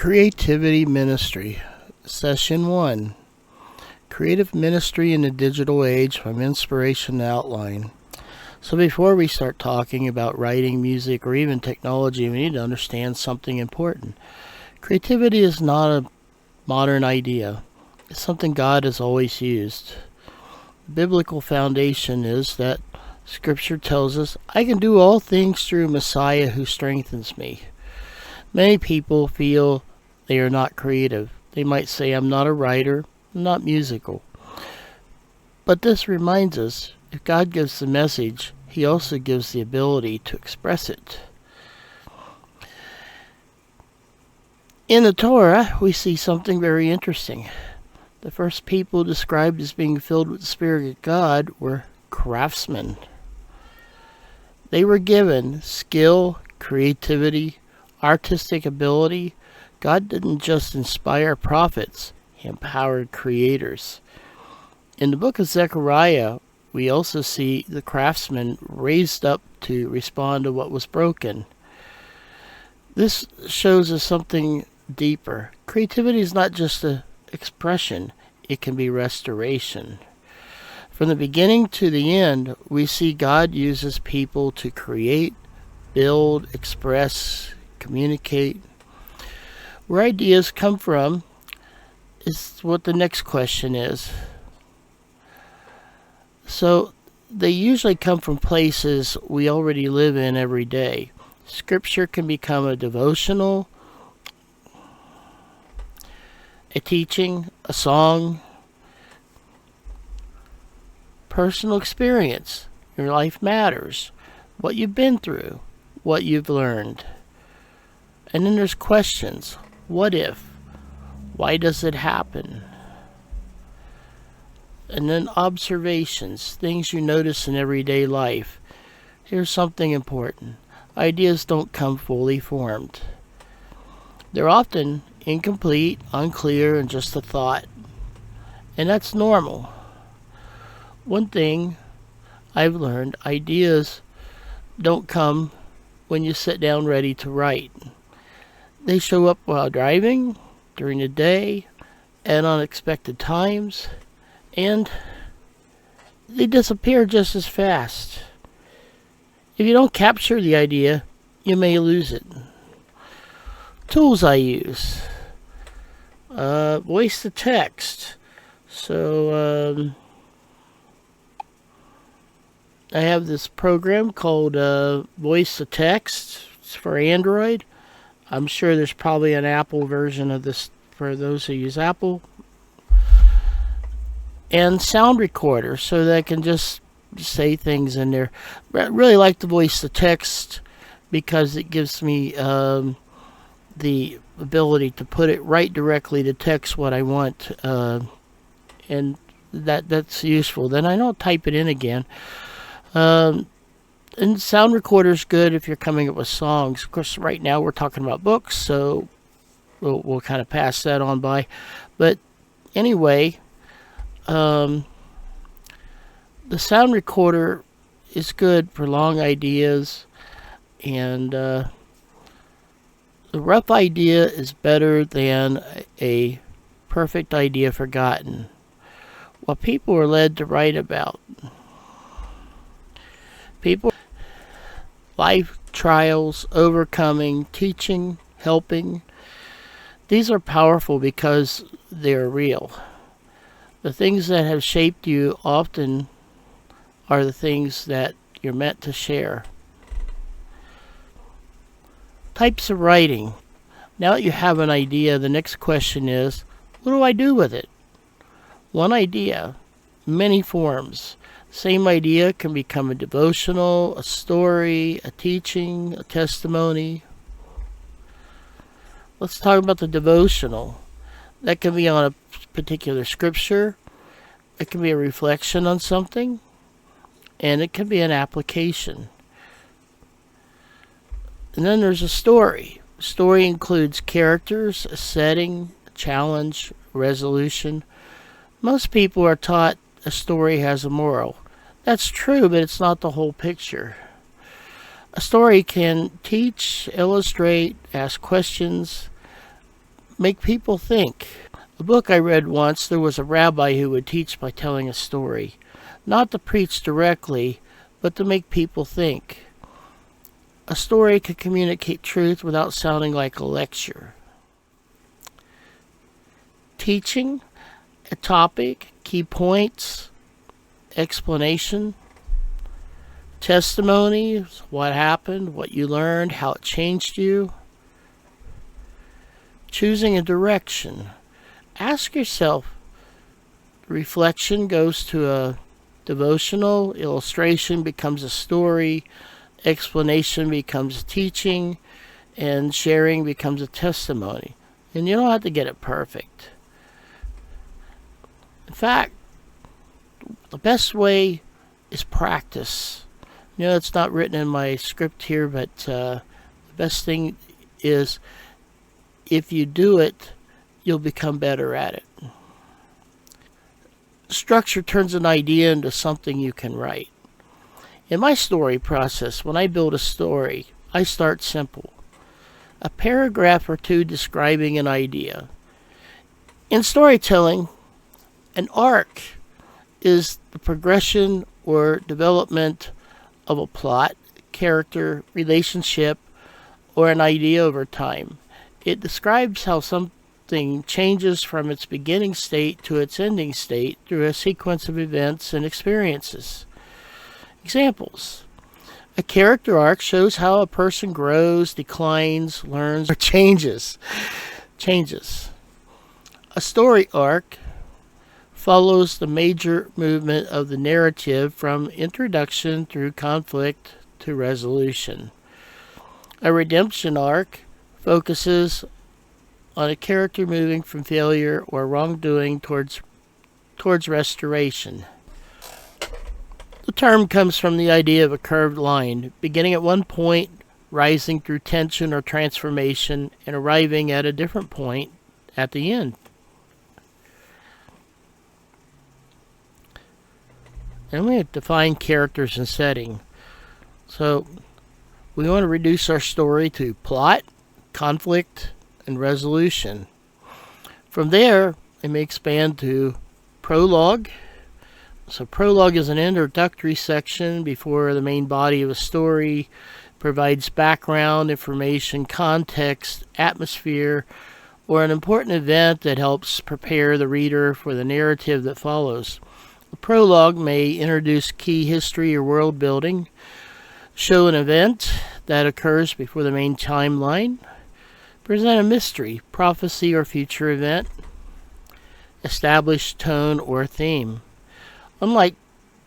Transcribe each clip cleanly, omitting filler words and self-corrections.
Creativity Ministry, Session 1, Creative Ministry in the Digital Age from Inspiration to Outline. So before we start talking about writing, music, or even technology, we need to understand something important. Creativity is not a modern idea. It's something God has always used. The biblical foundation is that Scripture tells us, I can do all things through Messiah who strengthens me. Many people feel they are not creative. They might say, I'm not a writer, I'm not musical. But this reminds us, if God gives the message, He also gives the ability to express it. In the Torah, we see something very interesting. The first people described as being filled with the Spirit of God were craftsmen. They were given skill, creativity, artistic ability. God didn't just inspire prophets, He empowered creators. In the book of Zechariah, we also see the craftsmen raised up to respond to what was broken. This shows us something deeper. Creativity is not just an expression, it can be restoration. From the beginning to the end, we see God uses people to create, build, express, communicate. Where ideas come from is what the next question is. So they usually come from places we already live in every day. Scripture can become a devotional, a teaching, a song, personal experience. Your life matters. What you've been through, what you've learned. And then there's questions. What if? Why does it happen? And then observations, things you notice in everyday life. Here's something important. Ideas don't come fully formed. They're often incomplete, unclear, and just a thought. And that's normal. One thing I've learned, ideas don't come when you sit down ready to write. They show up while driving, during the day, at unexpected times, and they disappear just as fast. If you don't capture the idea, you may lose it. Tools I use. Voice to text. So, I have this program called Voice to Text. It's for Android. I'm sure there's probably an Apple version of this for those who use Apple. And sound recorder, so that I can just say things in there. I really like the voice to text because it gives me the ability to put it right directly to text what I want, and that's useful. Then I don't type it in again. And sound recorder's good if you're coming up with songs. Of course, right now we're talking about books, so we'll kind of pass that on by. But anyway, the sound recorder is good for long ideas, and the rough idea is better than a perfect idea forgotten. What people are led to write about. People, life trials, overcoming, teaching, helping. These are powerful because they're real. The things that have shaped you often are the things that you're meant to share. Types of writing. Now that you have an idea, the next question is, what do I do with it? One idea, many forms. Same idea can become a devotional, a story, a teaching, a testimony. Let's talk about the devotional. That can be on a particular scripture. It can be a reflection on something. And it can be an application. And then there's a story. Story includes characters, a setting, a challenge, resolution. Most people are taught a story has a moral. That's true, but it's not the whole picture. A story can teach, illustrate, ask questions, Make people think. A book I read once, there was a rabbi who would teach by telling a story. Not to preach directly, but to make people think. A story could communicate truth without sounding like a lecture. Teaching, a topic, key points, explanation, testimony, what happened, what you learned, how it changed you. Choosing a direction. Ask yourself, reflection goes to a devotional, illustration becomes a story, explanation becomes teaching, and sharing becomes a testimony. And you don't have to get it perfect. In fact, the best way is practice. You know, it's not written in my script here, but the best thing is if you do it, you'll become better at it. Structure turns an idea into something you can write. In my story process, when I build a story, I start simple. A paragraph or two describing an idea. In storytelling, an arc is the progression or development of a plot, character, relationship, or an idea over time. It describes how something changes from its beginning state to its ending state through a sequence of events and experiences. Examples. A character arc shows how a person grows, declines, learns, or changes. A story arc follows the major movement of the narrative from introduction through conflict to resolution. A redemption arc focuses on a character moving from failure or wrongdoing towards restoration. The term comes from the idea of a curved line, beginning at one point, rising through tension or transformation, and arriving at a different point at the end. And we have to define characters and setting. So we want to reduce our story to plot, conflict, and resolution. From there, it may expand to prologue. So prologue is an introductory section before the main body of a story, provides background information, context, atmosphere, or an important event that helps prepare the reader for the narrative that follows. The prologue may introduce key history or world building, show an event that occurs before the main timeline, present a mystery, prophecy, or future event, establish tone or theme. Unlike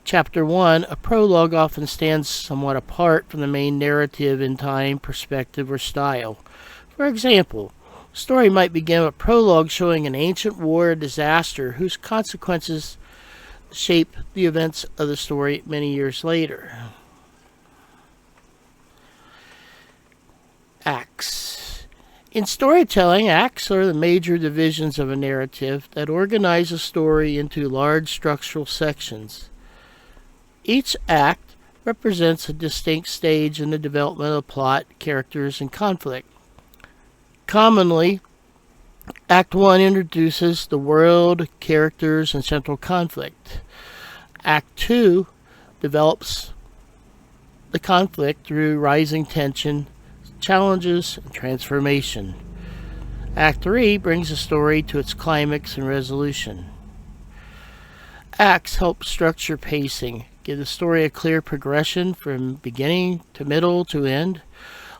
Chapter 1, a prologue often stands somewhat apart from the main narrative in time, perspective, or style. For example, a story might begin with a prologue showing an ancient war or disaster whose consequences shape the events of the story many years later. Acts. In storytelling, acts are the major divisions of a narrative that organize a story into large structural sections. Each act represents a distinct stage in the development of plot, characters, and conflict. Commonly, Act 1 introduces the world, characters, and central conflict. Act 2 develops the conflict through rising tension, challenges, and transformation. Act 3 brings the story to its climax and resolution. Acts help structure pacing, give the story a clear progression from beginning to middle to end.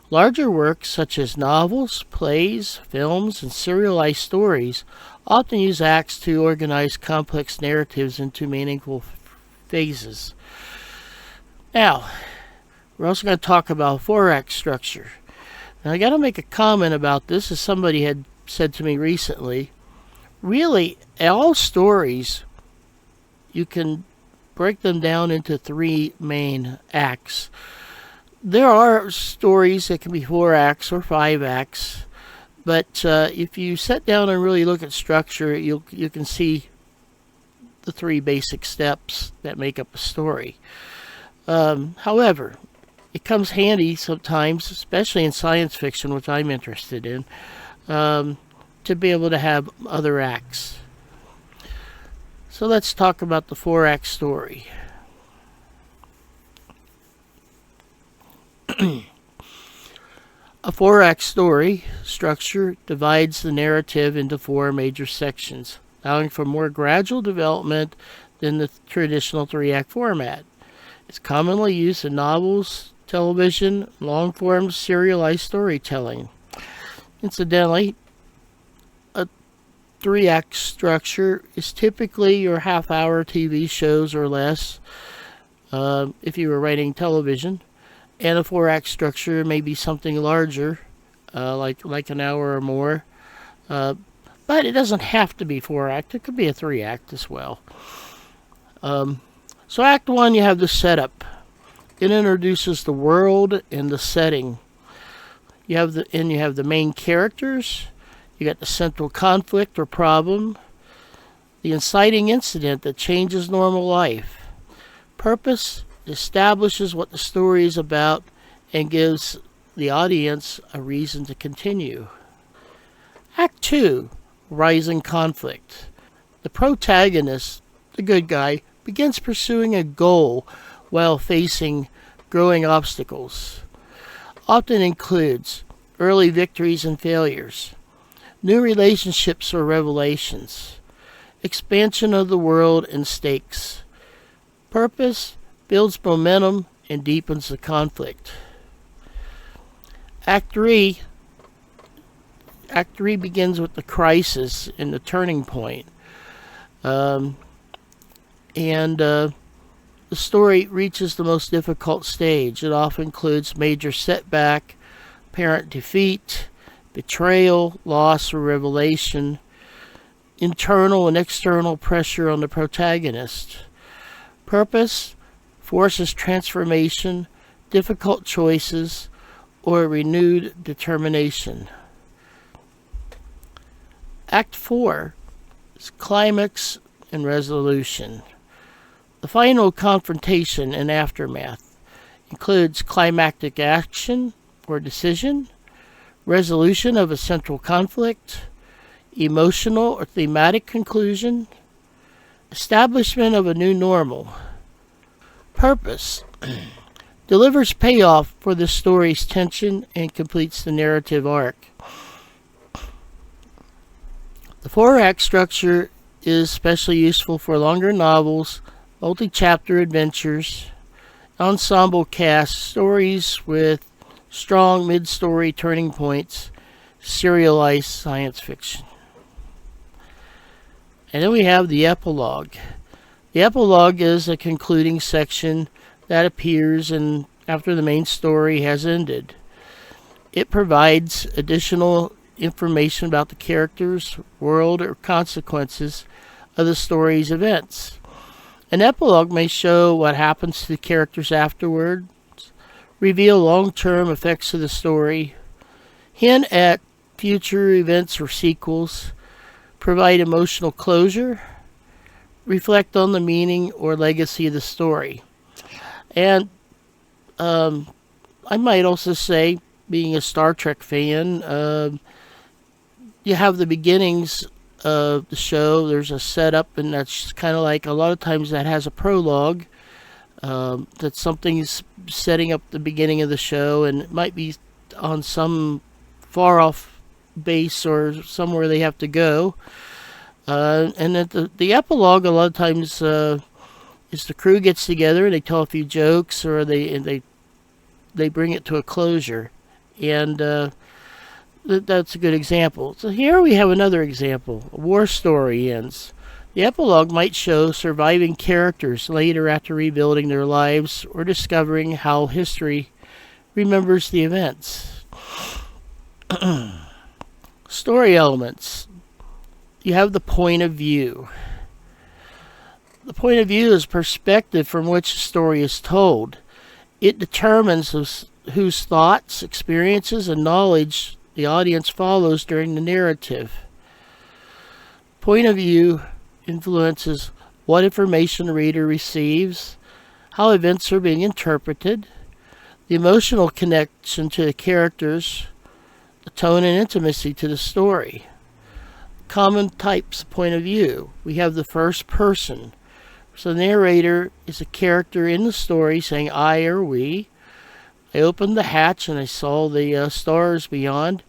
Larger works such as novels, plays, films, and serialized stories often use acts to organize complex narratives into meaningful phases. Now, we're also going to talk about 4-act structure. Now, I got to make a comment about this, as somebody had said to me recently. Really, all stories, you can break them down into 3 main acts. There are stories that can be 4 acts or 5 acts, but if you sit down and really look at structure, you can see the 3 basic steps that make up a story. However, it comes handy sometimes, especially in science fiction, which I'm interested in, to be able to have other acts. So let's talk about the 4-act story. A 4-act story structure divides the narrative into 4 major sections, allowing for more gradual development than the traditional 3-act format. It's commonly used in novels, television, long-form serialized storytelling. Incidentally, a 3-act structure is typically your half-hour TV shows or less, if you were writing television. And a 4-act structure may be something larger, like an hour or more. But it doesn't have to be 4-act. It could be a 3-act as well. So Act 1, you have the setup. It introduces the world and the setting. You have the main characters. You got the central conflict or problem. The inciting incident that changes normal life. Purpose establishes what the story is about and gives the audience a reason to continue. Act 2, rising conflict. The protagonist, the good guy, begins pursuing a goal while facing growing obstacles. Often includes early victories and failures, new relationships or revelations, expansion of the world and stakes. Purpose builds momentum and deepens the conflict. Act 3 begins with the crisis and the turning point. The story reaches the most difficult stage. It often includes major setback, apparent defeat, betrayal, loss, or revelation, internal and external pressure on the protagonist. Purpose forces transformation, difficult choices, or renewed determination. Act 4 is climax and resolution. The final confrontation and aftermath includes climactic action or decision, resolution of a central conflict, emotional or thematic conclusion, establishment of a new normal. Purpose delivers payoff for the story's tension and completes the narrative arc. The 4-act structure is especially useful for longer novels, multi-chapter adventures, ensemble cast, stories with strong mid-story turning points, serialized science fiction. And then we have the epilogue. The epilogue is a concluding section that appears after the main story has ended. It provides additional information about the characters, world, or consequences of the story's events. An epilogue may show what happens to the characters afterwards, reveal long-term effects of the story, hint at future events or sequels, provide emotional closure, reflect on the meaning or legacy of the story. And I might also say, being a Star Trek fan, you have the beginnings of the show. There's a setup, and that's kind of like a lot of times that has a prologue. That something's setting up the beginning of the show, and it might be on some far off base or somewhere they have to go. And at the epilogue, a lot of times is the crew gets together and they tell a few jokes, or they bring it to a closure, and that's a good example. So here we have another example. A war story ends. The epilogue might show surviving characters later after rebuilding their lives or discovering how history remembers the events. Story elements. You have the point of view. The point of view is perspective from which a story is told. It determines whose thoughts, experiences, and knowledge the audience follows during the narrative. Point of view influences what information the reader receives, how events are being interpreted, the emotional connection to the characters, the tone and intimacy to the story. Common types of point of view. We have the first person. So the narrator is a character in the story saying I or we. I opened the hatch and I saw the stars beyond.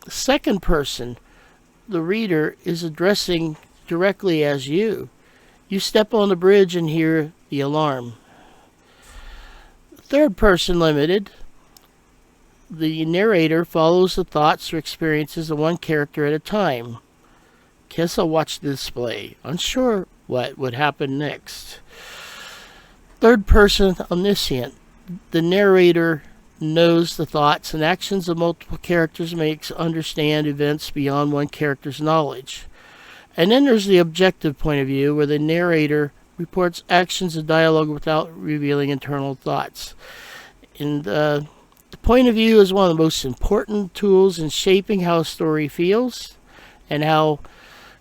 Second person, the reader is addressing directly as you. You step on the bridge and hear the alarm. Third person limited, the narrator follows the thoughts or experiences of one character at a time. Guess I'll watch the display, unsure what would happen next. Third person omniscient, the narrator knows the thoughts and actions of multiple characters, makes understand events beyond one character's knowledge. And then there's the objective point of view, where the narrator reports actions and dialogue without revealing internal thoughts. And the point of view is one of the most important tools in shaping how a story feels and how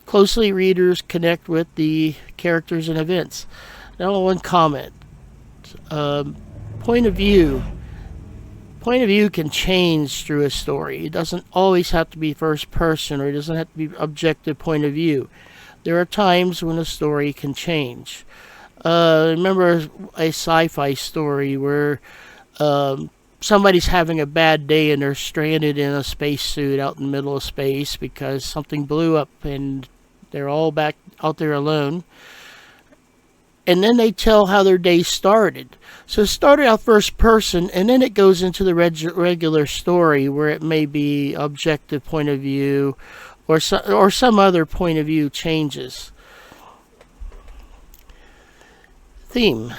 closely readers connect with the characters and events. Now, one comment. Point of view can change through a story. It doesn't always have to be first person, or it doesn't have to be objective point of view. There are times when a story can change. Remember a sci-fi story where somebody's having a bad day and they're stranded in a spacesuit out in the middle of space because something blew up and they're all back out there alone. And then they tell how their day started. So it started out first person, and then it goes into the regular story where it may be objective point of view, or some other point of view changes. Theme.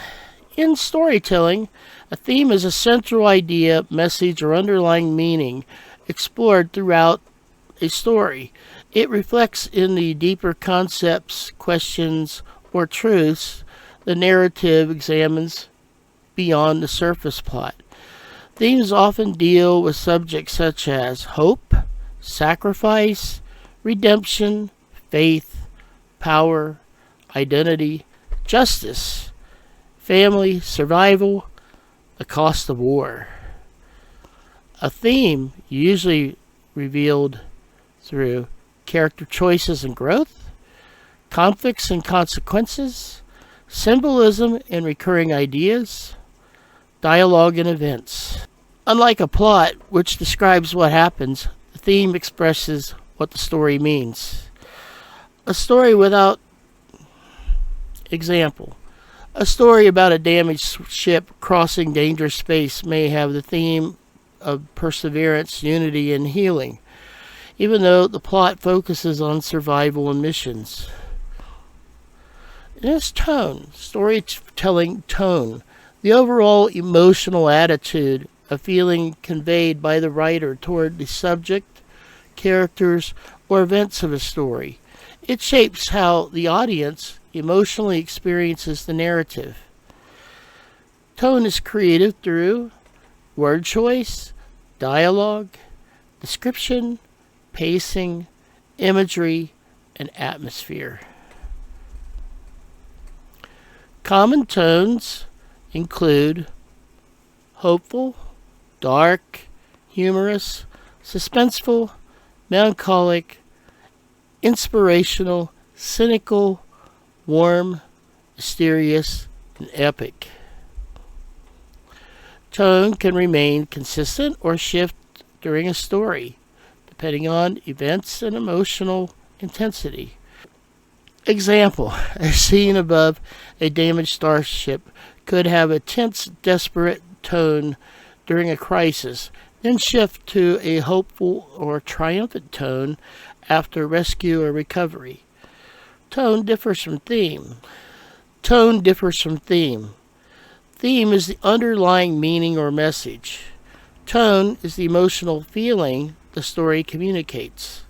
In storytelling, a theme is a central idea, message, or underlying meaning explored throughout a story. It reflects in the deeper concepts, questions, or truths the narrative examines beyond the surface plot. Themes often deal with subjects such as hope, sacrifice, redemption, faith, power, identity, justice, family, survival, the cost of war. A theme usually revealed through character choices and growth, conflicts and consequences, symbolism and recurring ideas, dialogue and events. Unlike a plot, which describes what happens, the theme expresses what the story means. A story without example. A story about a damaged ship crossing dangerous space may have the theme of perseverance, unity, and healing, even though the plot focuses on survival and missions. There's tone, storytelling tone, the overall emotional attitude, a feeling conveyed by the writer toward the subject, characters, or events of a story. It shapes how the audience emotionally experiences the narrative. Tone is created through word choice, dialogue, description, pacing, imagery, and atmosphere. Common tones include hopeful, dark, humorous, suspenseful, melancholic, inspirational, cynical, warm, mysterious, and epic. Tone can remain consistent or shift during a story, depending on events and emotional intensity. Example, as seen above, a damaged starship could have a tense, desperate tone during a crisis, then shift to a hopeful or triumphant tone after rescue or recovery. Tone differs from theme. Tone differs from theme. Theme is the underlying meaning or message. Tone is the emotional feeling the story communicates.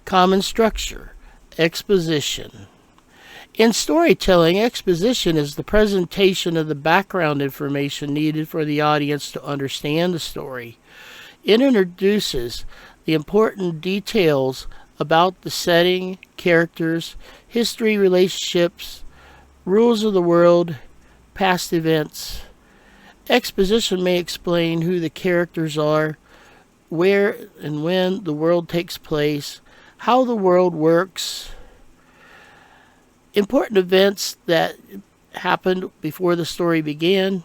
Common structure. Exposition. In storytelling, exposition is the presentation of the background information needed for the audience to understand the story. It introduces the important details about the setting, characters, history, relationships, rules of the world, past events. Exposition may explain who the characters are, where and when the world takes place, how the world works, important events that happened before the story began,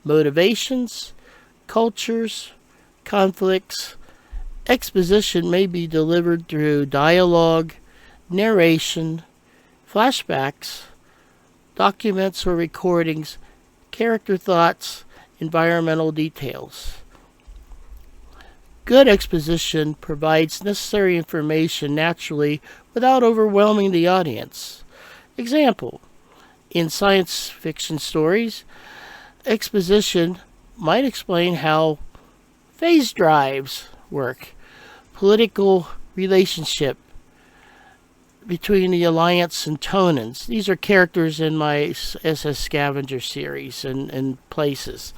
motivations, cultures, conflicts. Exposition may be delivered through dialogue, narration, flashbacks, documents or recordings, character thoughts, environmental details. Good exposition provides necessary information naturally without overwhelming the audience. Example, in science fiction stories, exposition might explain how phase drives work, political relationship between the Alliance and Tonans. These are characters in my SS Scavenger series and places.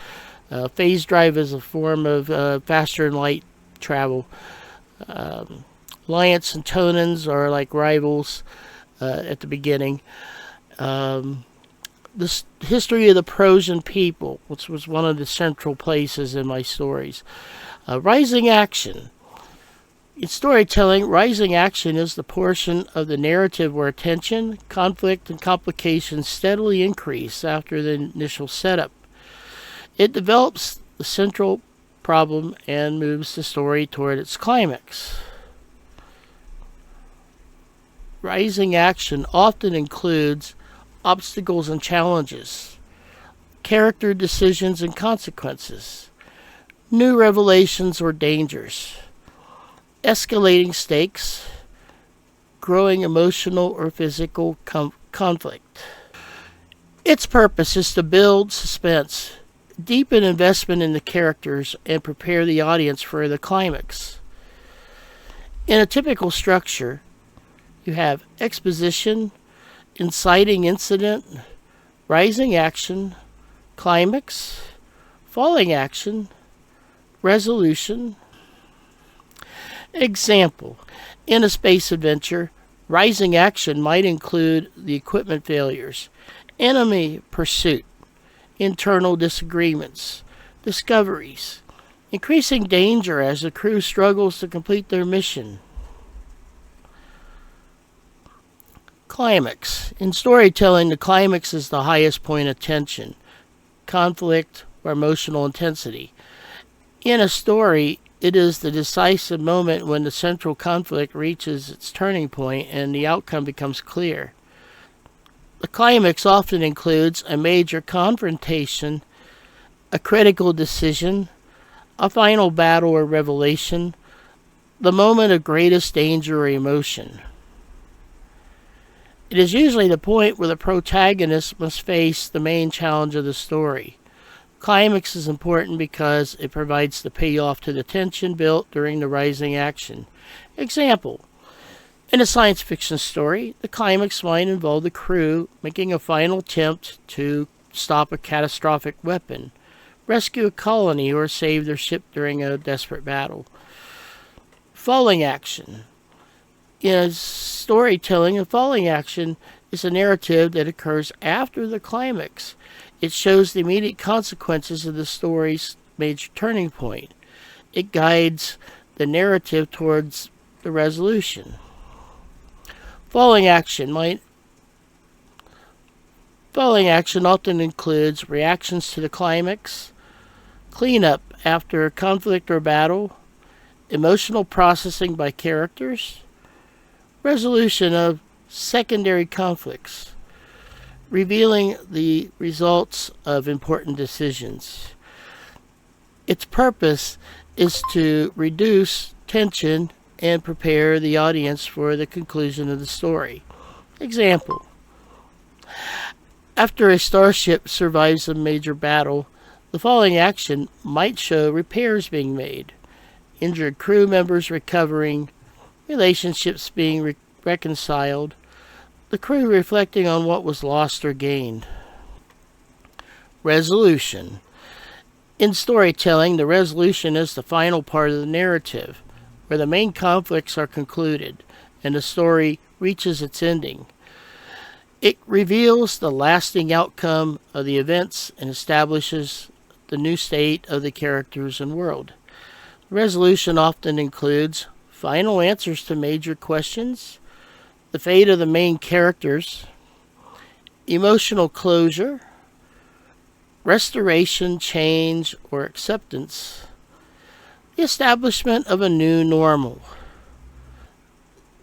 Phase drive is a form of faster than light travel. Alliance and Tonans are like rivals at the beginning. The history of the Persian people, which was one of the central places in my stories. Rising action. In storytelling, rising action is the portion of the narrative where tension, conflict, and complications steadily increase after the initial setup. It develops the central problem and moves the story toward its climax. Rising action often includes obstacles and challenges, character decisions and consequences, new revelations or dangers, escalating stakes, growing emotional or physical conflict. Its purpose is to build suspense, deepen investment in the characters, and prepare the audience for the climax. In a typical structure, you have exposition, inciting incident, rising action, climax, falling action, resolution. Example, in a space adventure, rising action might include the equipment failures, enemy pursuit, internal disagreements, discoveries, increasing danger as the crew struggles to complete their mission. Climax. In storytelling, the climax is the highest point of tension, conflict, or emotional intensity. In a story, it is the decisive moment when the central conflict reaches its turning point and the outcome becomes clear. The climax often includes a major confrontation, a critical decision, a final battle or revelation, the moment of greatest danger or emotion. It is usually the point where the protagonist must face the main challenge of the story. Climax is important because it provides the payoff to the tension built during the rising action. Example, in a science fiction story, the climax might involve the crew making a final attempt to stop a catastrophic weapon, rescue a colony, or save their ship during a desperate battle. Falling action. In storytelling, a falling action is a narrative that occurs after the climax. It shows the immediate consequences of the story's major turning point. It guides the narrative towards the resolution. Falling action often includes reactions to the climax, cleanup after conflict or battle, emotional processing by characters, resolution of secondary conflicts, revealing the results of important decisions. Its purpose is to reduce tension and prepare the audience for the conclusion of the story. Example, after a starship survives a major battle, the following action might show repairs being made, injured crew members recovering, relationships being reconciled, the crew reflecting on what was lost or gained. Resolution. In storytelling, the resolution is the final part of the narrative, where the main conflicts are concluded and the story reaches its ending. It reveals the lasting outcome of the events and establishes the new state of the characters and world. Resolution often includes final answers to major questions, the fate of the main characters, emotional closure, restoration, change, or acceptance, the establishment of a new normal.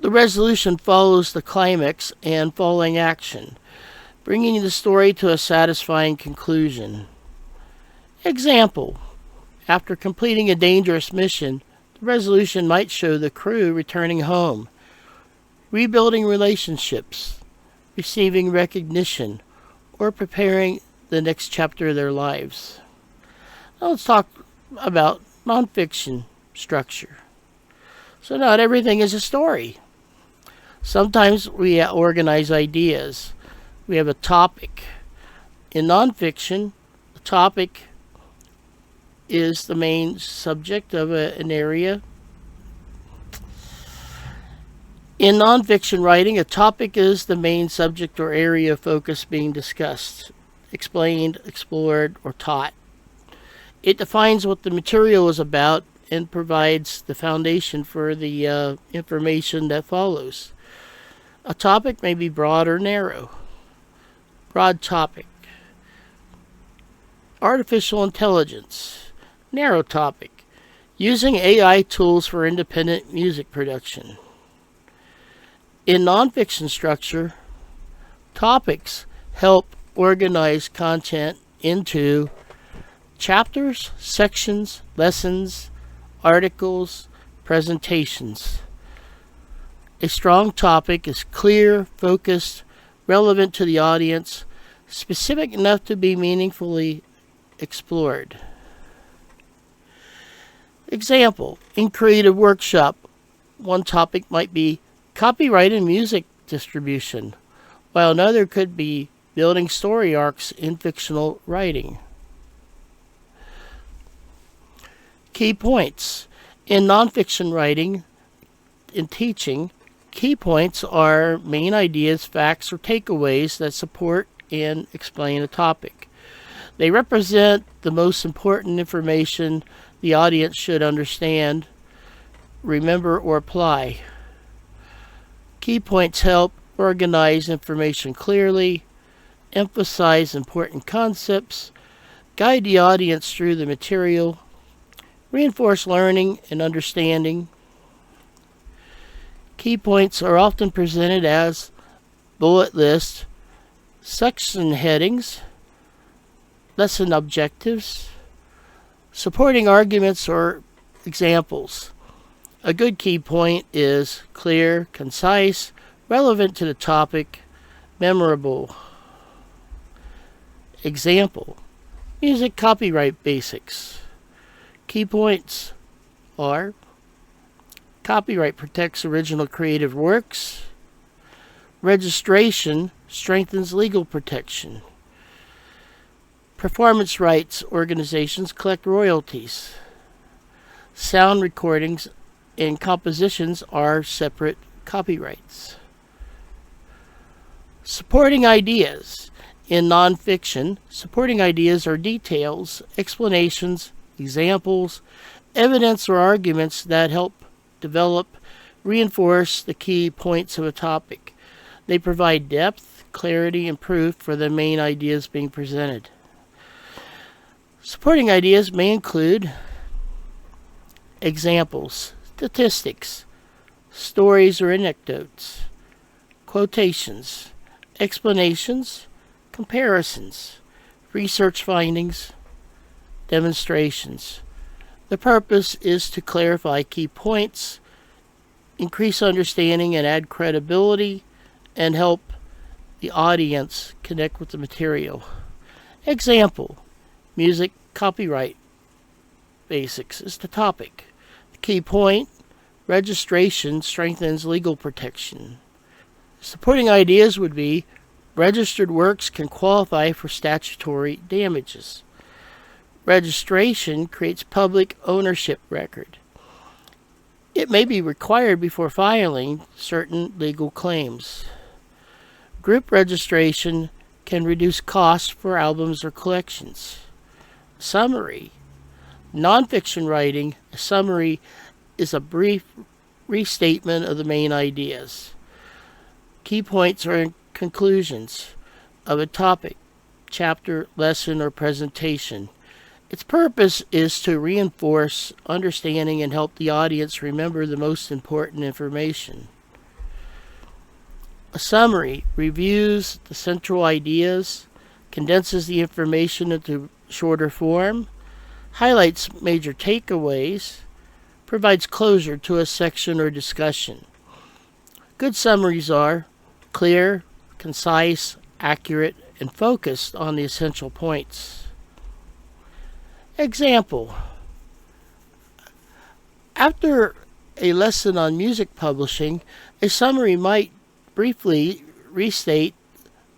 The resolution follows the climax and following action, bringing the story to a satisfying conclusion. Example: after completing a dangerous mission, the resolution might show the crew returning home, rebuilding relationships, receiving recognition, or preparing the next chapter of their lives. Now let's talk about nonfiction structure. So not everything is a story. Sometimes we organize ideas. We have a topic. In nonfiction, the topic is the main subject of an area. In nonfiction writing, a topic is the main subject or area of focus being discussed, explained, explored, or taught. It defines what the material is about and provides the foundation for the information that follows. A topic may be broad or narrow. Broad topic: artificial intelligence. Narrow topic: using AI tools for independent music production. In nonfiction structure, topics help organize content into chapters, sections, lessons, articles, presentations. A strong topic is clear, focused, relevant to the audience, specific enough to be meaningfully explored. Example: in creative workshop, one topic might be copyright in music distribution, while another could be building story arcs in fictional writing. Key points. In nonfiction writing and teaching, key points are main ideas, facts, or takeaways that support and explain a topic. They represent the most important information the audience should understand, remember, or apply. Key points help organize information clearly, emphasize important concepts, guide the audience through the material, reinforce learning and understanding. Key points are often presented as bullet lists, section headings, lesson objectives, supporting arguments, or examples. A good key point is clear, concise, relevant to the topic, memorable. Example: music copyright basics. Key points are: copyright protects original creative works. Registration strengthens legal protection. Performance rights organizations collect royalties. Sound recordings and compositions are separate copyrights. Supporting ideas. In nonfiction, supporting ideas are details, explanations, examples, evidence, or arguments that help develop, reinforce the key points of a topic. They provide depth, clarity, and proof for the main ideas being presented. Supporting ideas may include examples, statistics, stories or anecdotes, quotations, explanations, comparisons, research findings, demonstrations. The purpose is to clarify key points, increase understanding and add credibility, and help the audience connect with the material. Example: music copyright basics is the topic. The key point: registration strengthens legal protection. Supporting ideas would be: registered works can qualify for statutory damages. Registration creates public ownership record. It may be required before filing certain legal claims. Group registration can reduce costs for albums or collections. Summary: Nonfiction writing, a summary, is a brief restatement of the main ideas. Key points are in conclusions of a topic, chapter, lesson, or presentation. Its purpose is to reinforce understanding and help the audience remember the most important information. A summary reviews the central ideas, condenses the information into shorter form, highlights major takeaways, provides closure to a section or discussion. Good summaries are clear, concise, accurate, and focused on the essential points. Example: after a lesson on music publishing, a summary might briefly restate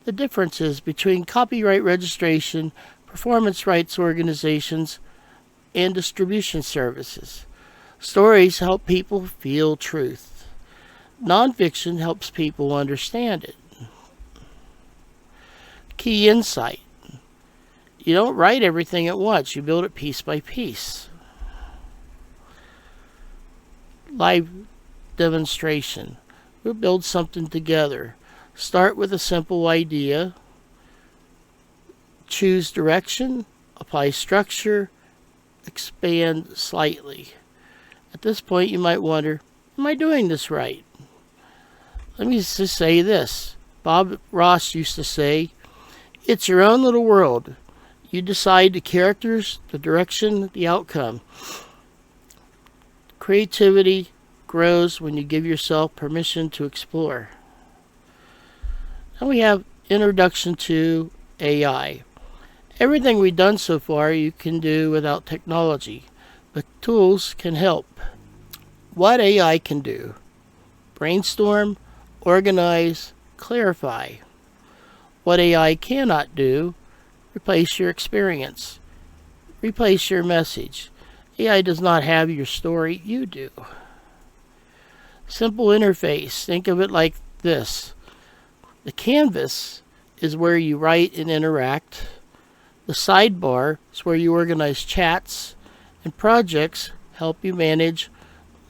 the differences between copyright registration, performance rights organizations, and distribution services. Stories help people feel truth. Nonfiction helps people understand it. Key insight: you don't write everything at once, you build it piece by piece. Live demonstration: we'll build something together. Start with a simple idea, choose direction, apply structure, expand slightly. At this point you might wonder, am I doing this right? Let me just say this. Bob Ross used to say, it's your own little world. You decide the characters, the direction, the outcome. Creativity grows when you give yourself permission to explore. Now we have introduction to AI. Everything we've done so far you can do without technology, but tools can help. What AI can do: brainstorm, organize, clarify. What AI cannot do: replace your experience, replace your message. AI does not have your story, you do. Simple interface: think of it like this. The canvas is where you write and interact. The sidebar is where you organize chats, and projects help you manage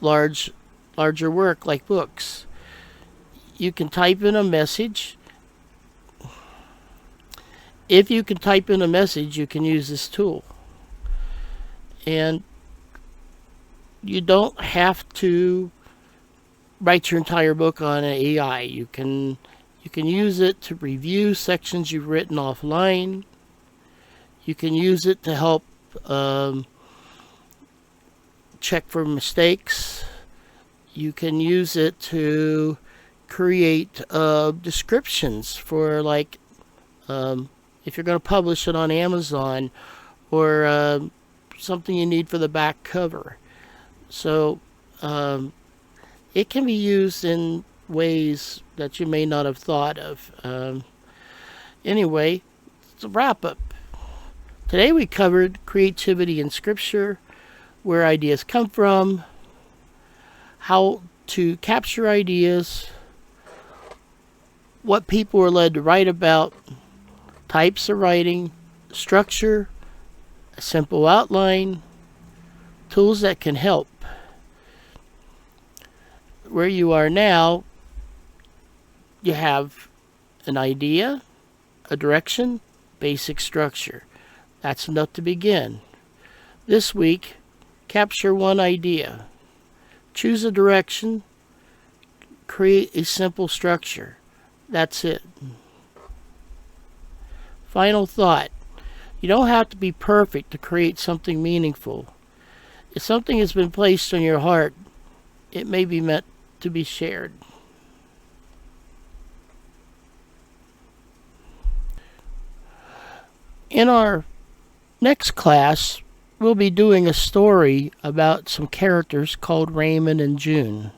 larger work like books. You can type in a message. If you can type in a message, you can use this tool. And you don't have to write your entire book on an AI. You can use it to review sections you've written offline. You can use it to help check for mistakes. You can use it to create descriptions for, like, if you're going to publish it on Amazon, or something you need for the back cover. So it can be used in ways that you may not have thought of. Anyway, it's a wrap up. Today we covered creativity in Scripture, where ideas come from, how to capture ideas, what people are led to write about, types of writing, structure, a simple outline, tools that can help. Where you are now, you have an idea, a direction, basic structure. That's enough to begin. This week, capture one idea. Choose a direction. Create a simple structure. That's it. Final thought: you don't have to be perfect to create something meaningful. If something has been placed on your heart, it may be meant to be shared. In our next class, we'll be doing a story about some characters called Raymond and June.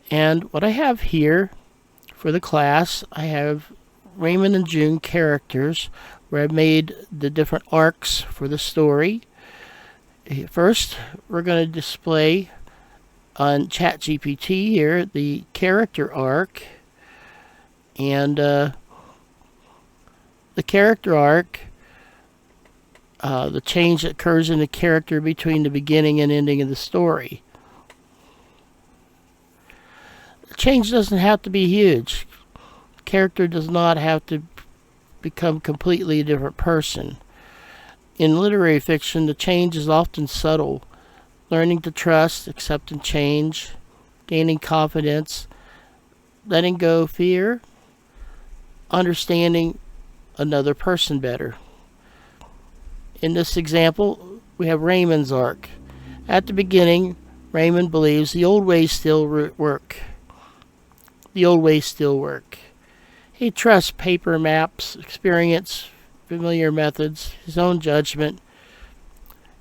And what I have here for the class, I have Raymond and June characters where I've made the different arcs for the story. First, we're going to display on ChatGPT here the character arc. And the character arc the change that occurs in the character between the beginning and ending of the story. The change doesn't have to be huge. The character does not have to become completely a different person. In literary fiction, the change is often subtle. Learning to trust, accepting change, gaining confidence, letting go of fear, understanding another person better. In this example, we have Raymond's arc. At the beginning, Raymond believes the old ways still work. The old ways still work. He trusts paper maps, experience, familiar methods, his own judgment.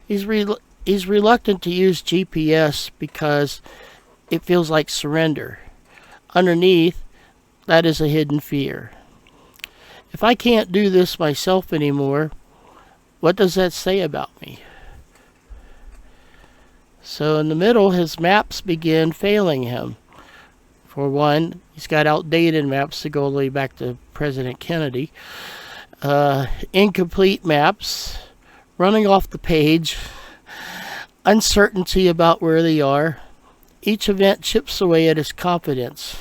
He's reluctant to use GPS because it feels like surrender. Underneath, that is a hidden fear. If I can't do this myself anymore, what does that say about me? So in the middle, his maps begin failing him. For one, he's got outdated maps to go all the way back to President Kennedy. Incomplete maps, running off the page, uncertainty about where they are. Each event chips away at his confidence.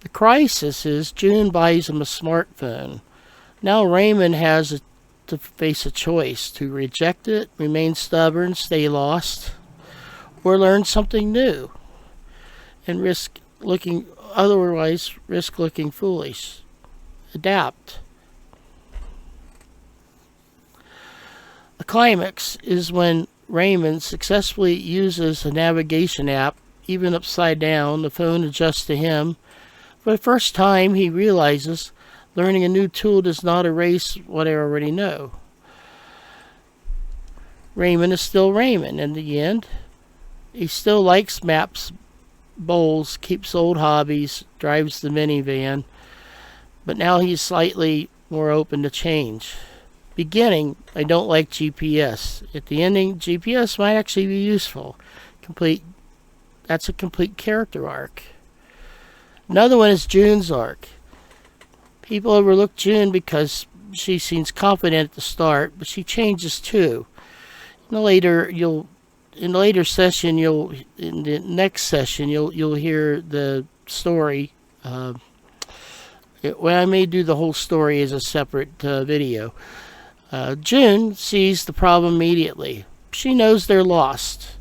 The crisis is June buys him a smartphone. Now Raymond has to face a choice: to reject it, remain stubborn, stay lost, or learn something new and risk looking foolish. Adapt. The climax is when Raymond successfully uses a navigation app. Even upside down, the phone adjusts to him. For the first time, he realizes learning a new tool does not erase what I already know. Raymond is still Raymond in the end. He still likes maps, bowls, keeps old hobbies, drives the minivan, but now he's slightly more open to change. Beginning, I don't like GPS. At the ending, GPS might actually be useful. That's a complete character arc. Another one is June's arc. People overlook June because she seems confident at the start, but she changes too. In the next session, you'll hear the story. I may do the whole story as a separate video. June sees the problem immediately. She knows they're lost.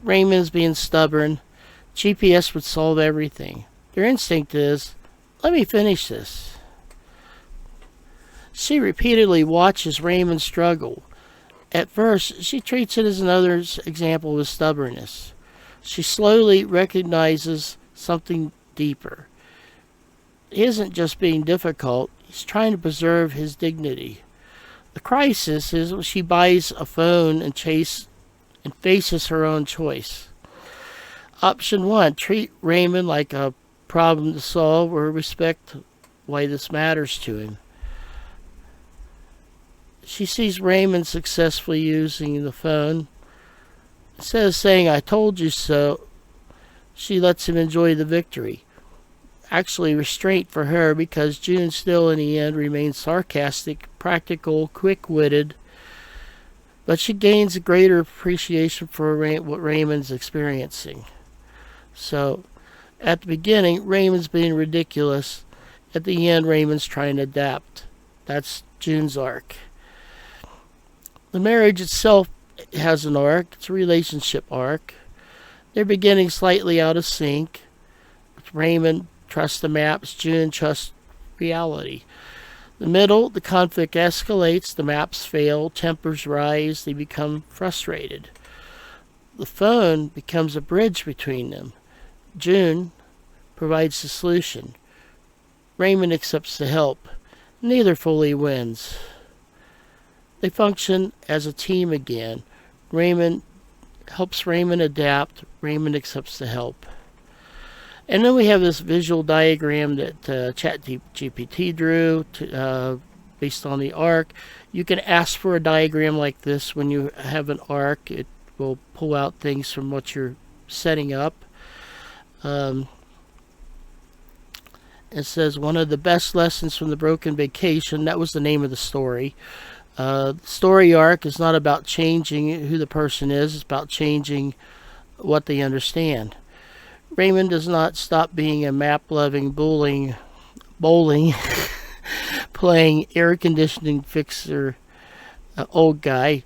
Raymond's being stubborn. GPS would solve everything. Their instinct is, let me finish this. She repeatedly watches Raymond struggle. At first, she treats it as another example of stubbornness. She slowly recognizes something deeper. He isn't just being difficult, he's trying to preserve his dignity. The crisis is when she buys a phone and faces her own choice. Option 1, treat Raymond like a problem to solve or respect why this matters to him. She sees Raymond successfully using the phone. Instead of saying, I told you so, she lets him enjoy the victory. Actually, restraint for her, because June still in the end remains sarcastic, practical, quick-witted, but she gains a greater appreciation for what Raymond's experiencing. So, at the beginning, Raymond's being ridiculous. At the end, Raymond's trying to adapt. That's June's arc. The marriage itself has an arc. It's a relationship arc. They're beginning slightly out of sync. Raymond trusts the maps. June trusts reality. The middle, the conflict escalates. The maps fail. Tempers rise. They become frustrated. The phone becomes a bridge between them. June provides the solution. Raymond accepts the help. Neither fully wins. They function as a team again. Raymond helps Raymond adapt. Raymond accepts the help. And then we have this visual diagram that ChatGPT drew based on the arc. You can ask for a diagram like this when you have an arc. It will pull out things from what you're setting up. It says, one of the best lessons from the broken vacation, that was the name of the story. Story arc is not about changing who the person is, it's about changing what they understand. Raymond does not stop being a map-loving, bowling playing air conditioning fixer old guy.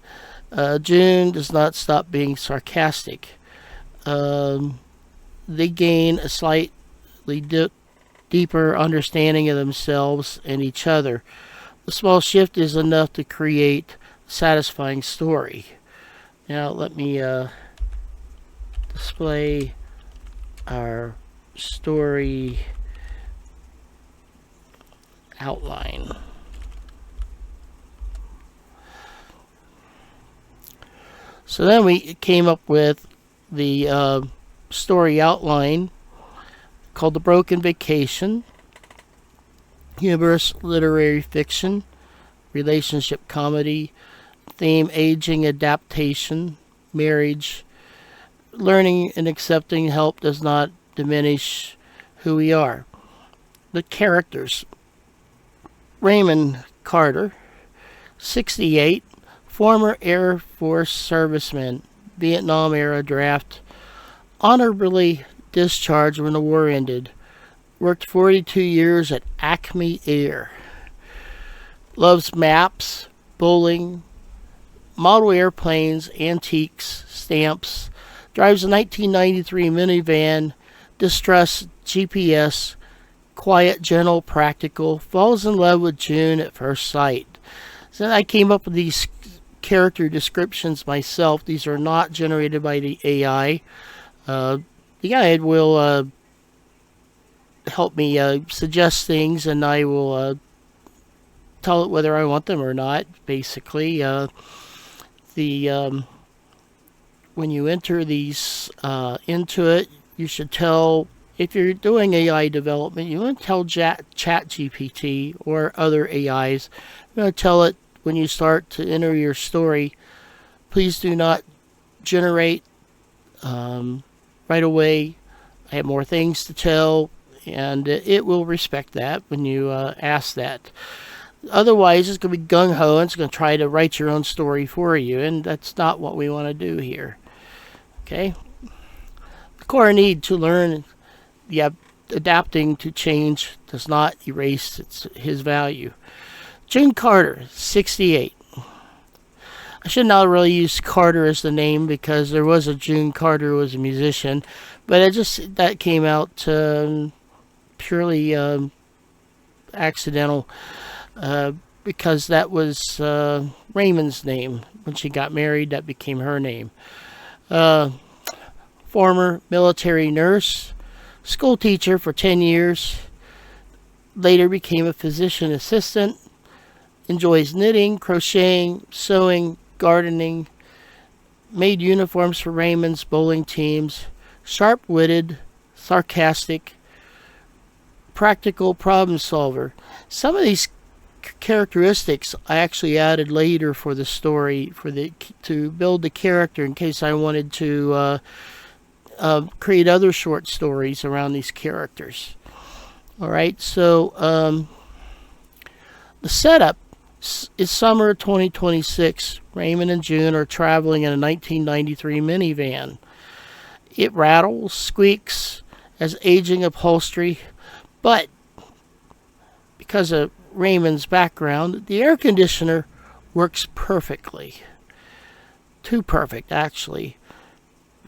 June does not stop being sarcastic. They gain a slightly deeper understanding of themselves and each other. The small shift is enough to create a satisfying story. Now let me display our story outline. So then we came up with the story outline called The Broken Vacation, humorous literary fiction, relationship comedy, theme aging, adaptation, marriage. Learning and accepting help does not diminish who we are. The characters: Raymond Carter, 68, former Air Force serviceman, Vietnam era draft, honorably discharged when the war ended, worked 42 years at Acme Air, loves maps, bowling, model airplanes, antiques, stamps, drives a 1993 minivan, distrusts GPS, quiet, gentle, practical, falls in love with June at first sight. So I came up with these character descriptions myself. These are not generated by the AI. The guide will help me suggest things, and I will tell it whether I want them or not. Basically, when you enter these into it, you should tell, if you're doing AI development, you want to tell ChatGPT or other AIs, you want to tell it when you start to enter your story, please do not generate right away. I have more things to tell, and it will respect that when you ask that. Otherwise, it's going to be gung-ho and it's going to try to write your own story for you, and that's not what we want to do here. Okay? The core need to learn, adapting to change does not erase his value. June Carter, 68. I should not really use Carter as the name because there was a June Carter who was a musician, but that came out purely accidental because that was Raymond's name. When she got married, that became her name. Former military nurse, school teacher for 10 years, later became a physician assistant, enjoys knitting, crocheting, sewing, gardening, made uniforms for Raymond's bowling teams, sharp-witted, sarcastic, practical problem solver. Some of these characteristics I actually added later for the story to build the character in case I wanted to create other short stories around these characters. All right, so the setup is summer 2026. Raymond and June are traveling in a 1993 minivan. It rattles, squeaks, has aging upholstery, but because of Raymond's background, the air conditioner works perfectly. Too perfect, actually.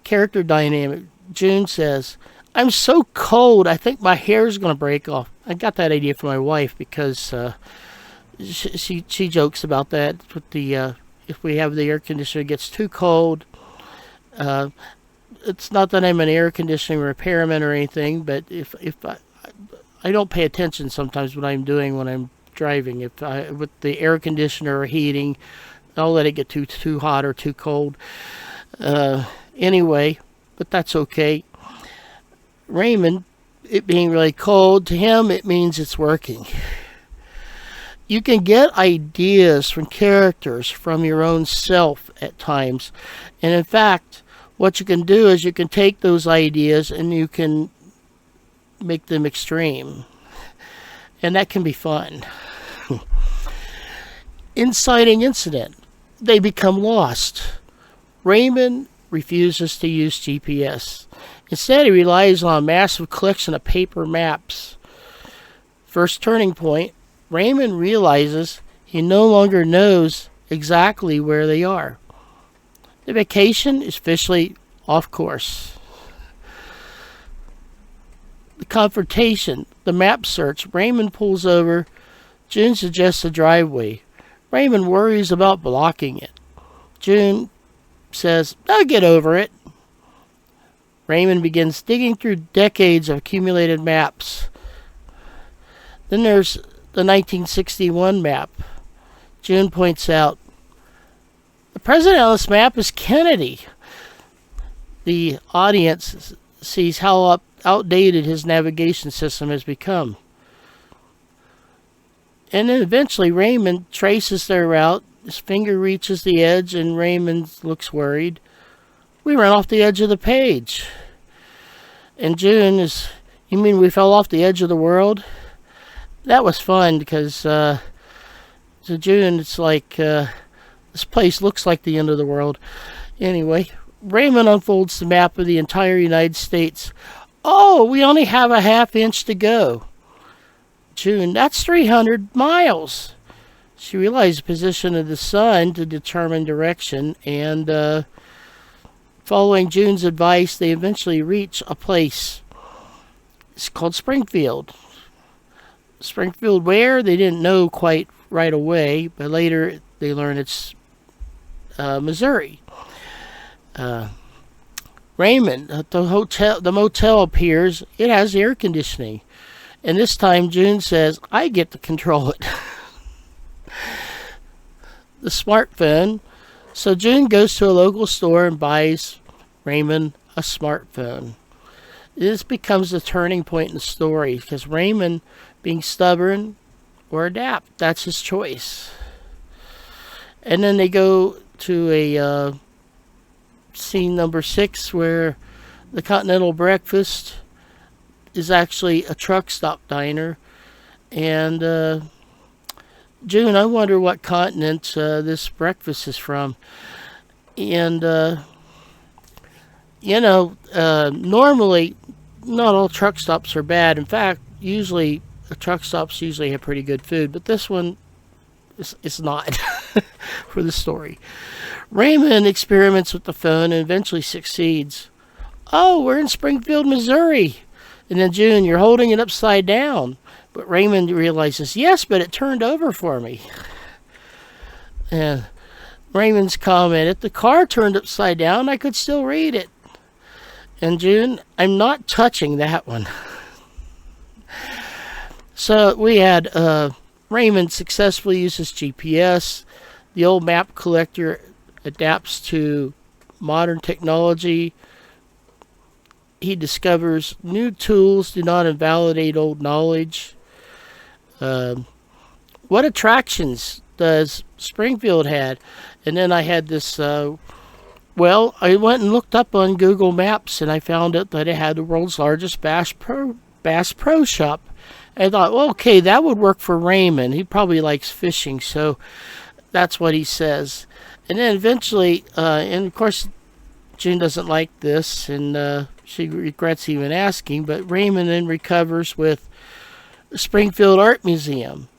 Character dynamic. June says, "I'm so cold, I think my hair's going to break off." I got that idea from my wife because she jokes about that. With the if we have the air conditioner, it gets too cold. It's not that I'm an air conditioning repairman or anything, but if I don't pay attention sometimes what I'm doing when I'm driving. With the air conditioner or heating, I'll let it get too hot or too cold. Anyway, but that's okay. Raymond, it being really cold, to him it means it's working. You can get ideas from characters from your own self at times. And in fact, what you can do is you can take those ideas and you can make them extreme. And that can be fun. Inciting incident. They become lost. Raymond refuses to use GPS. Instead, he relies on a massive collection of paper maps. First turning point, Raymond realizes he no longer knows exactly where they are. The vacation is officially off course. The confrontation, the map search. Raymond pulls over. June suggests a driveway. Raymond worries about blocking it. June says, "I'll get over it." Raymond begins digging through decades of accumulated maps. Then there's the 1961 map. June points out, the president on this map is Kennedy. The audience sees how outdated his navigation system has become. And then eventually Raymond traces their route. His finger reaches the edge and Raymond looks worried. We ran off the edge of the page. And June is, you mean we fell off the edge of the world? That was fun because to June it's like this place looks like the end of the world. Anyway, Raymond unfolds the map of the entire United States. Oh, we only have a half inch to go. June, that's 300 miles. She realized the position of the sun to determine direction, and following June's advice, they eventually reach a place. It's called Springfield. Springfield where? They didn't know quite right away, but later they learned it's Missouri. Raymond, the motel appears. It has air conditioning. And this time June says, I get to control it. The smartphone. So June goes to a local store and buys Raymond a smartphone. This becomes the turning point in the story because Raymond being stubborn or adapt, that's his choice. And then they go to a scene number 6 where the Continental Breakfast is actually a truck stop diner. And June, I wonder what continent this breakfast is from. And normally not all truck stops are bad. In fact, usually truck stops usually have pretty good food, but this one is not for the story. Raymond experiments with the phone and eventually succeeds. Oh, we're in Springfield, Missouri. And then June, you're holding it upside down. But Raymond realizes, yes, but it turned over for me. And Raymond's comment, if the car turned upside down, I could still read it. And June, I'm not touching that one. So we had Raymond successfully uses GPS. The old map collector adapts to modern technology. He discovers new tools do not invalidate old knowledge. What attractions does Springfield had? And then I had this, I went and looked up on Google Maps and I found out that it had the world's largest Bass Pro Shop. I thought, well, okay, that would work for Raymond. He probably likes fishing, so that's what he says. And then eventually, and of course, June doesn't like this, and she regrets even asking, but Raymond then recovers with the Springfield Art Museum.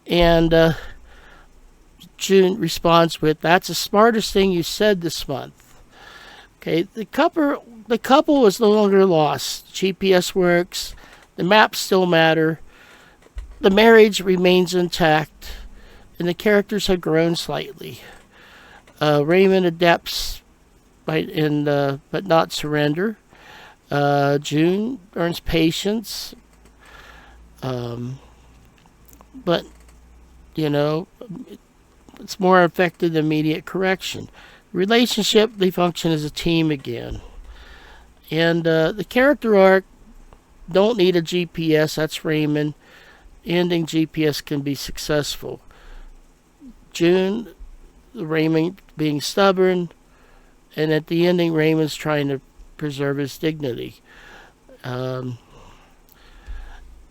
And June responds with, that's the smartest thing you said this month. Okay, the couple is no longer lost. GPS works. The maps still matter. The marriage remains intact. And the characters have grown slightly. Raymond adapts but not surrender. June earns patience. But, it's more effective than immediate correction. Relationship, they function as a team again. And the character arc, don't need a GPS, that's Raymond. Ending GPS can be successful. June, Raymond being stubborn, and at the ending, Raymond's trying to preserve his dignity. So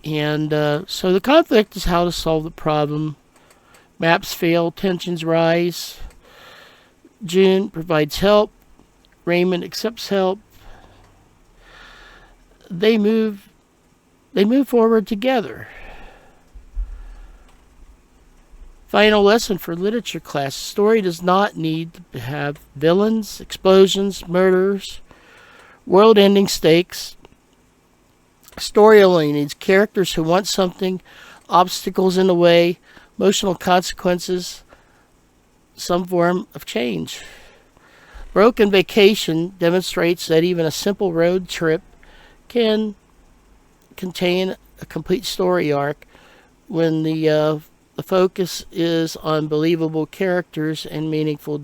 the conflict is how to solve the problem. Maps fail, tensions rise. June provides help. Raymond accepts help. They move forward together. Final lesson for literature class. Story does not need to have villains, explosions, murders, world-ending stakes. Story only needs characters who want something, obstacles in the way, emotional consequences, some form of change. Broken Vacation demonstrates that even a simple road trip can contain a complete story arc when the focus is on believable characters and meaningful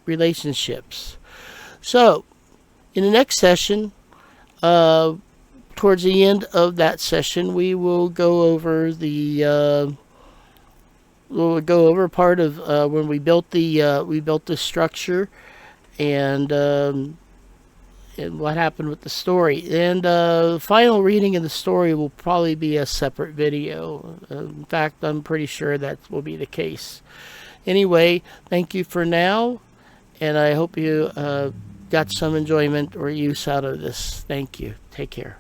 relationships. So, in the next session, towards the end of that session, we will go over part of when we built the structure and what happened with the story. And final reading of the story will probably be a separate video. In fact, I'm pretty sure that will be the case. Anyway, thank you for now, and I hope you got some enjoyment or use out of this. Thank you. Take care.